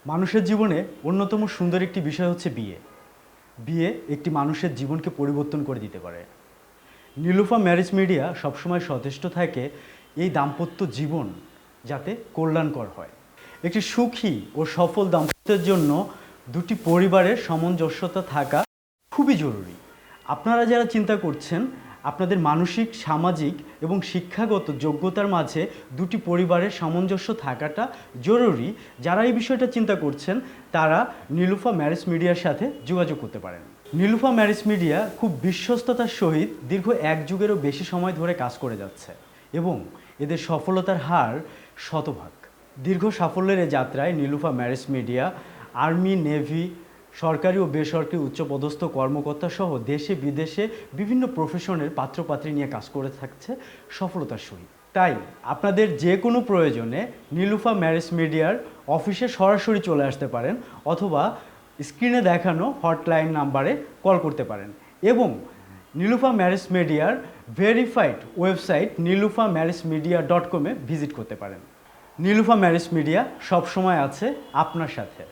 মানুষের জীবনে অন্যতম সুন্দর একটি বিষয় হচ্ছে বিয়ে। বিয়ে একটি মানুষের জীবনকে পরিবর্তন করে দিতে পারে। নীলুফা ম্যারেজ মিডিয়া সবসময় সচেষ্ট থাকে এই দাম্পত্য জীবন যাতে কল্যাণকর হয়। একটি সুখী ও সফল দাম্পত্যের জন্য দুটি পরিবারের সামঞ্জস্যতা থাকা খুবই জরুরি। আপনারা যারা চিন্তা করছেন আপনাদের মানসিক, সামাজিক এবং শিক্ষাগত যোগ্যতার মাঝে দুটি পরিবারের সামঞ্জস্য থাকাটা জরুরি, যারা এই বিষয়টা চিন্তা করছেন তারা নীলুফা ম্যারেজ মিডিয়ার সাথে যোগাযোগ করতে পারেন। নীলুফা ম্যারেজ মিডিয়া খুব বিশ্বস্ততার সহিত দীর্ঘ এক যুগেরও বেশি সময় ধরে কাজ করে যাচ্ছে এবং এদের সফলতার হার শতভাগ। দীর্ঘ সাফল্যের এই যাত্রায় Nilufa marriage media army, navy, সরকারি ও বেসরকারি উচ্চপদস্থ কর্মকর্তা সহ দেশে বিদেশে বিভিন্ন প্রফেশনের পাত্রপাত্রী নিয়ে কাজ করে থাকছে সফলতার সহিত। তাই আপনাদের যে কোনো প্রয়োজনে নীলুফা ম্যারেজ মিডিয়ার অফিসে সরাসরি চলে আসতে পারেন অথবা স্ক্রিনে দেখানো হটলাইন নাম্বারে কল করতে পারেন এবং নীলুফা ম্যারেজ মিডিয়ার ভেরিফাইড ওয়েবসাইট nilufamarriagemedia.com ভিজিট করতে পারেন। নীলুফা ম্যারেজ মিডিয়া সবসময় আছে আপনার সাথে।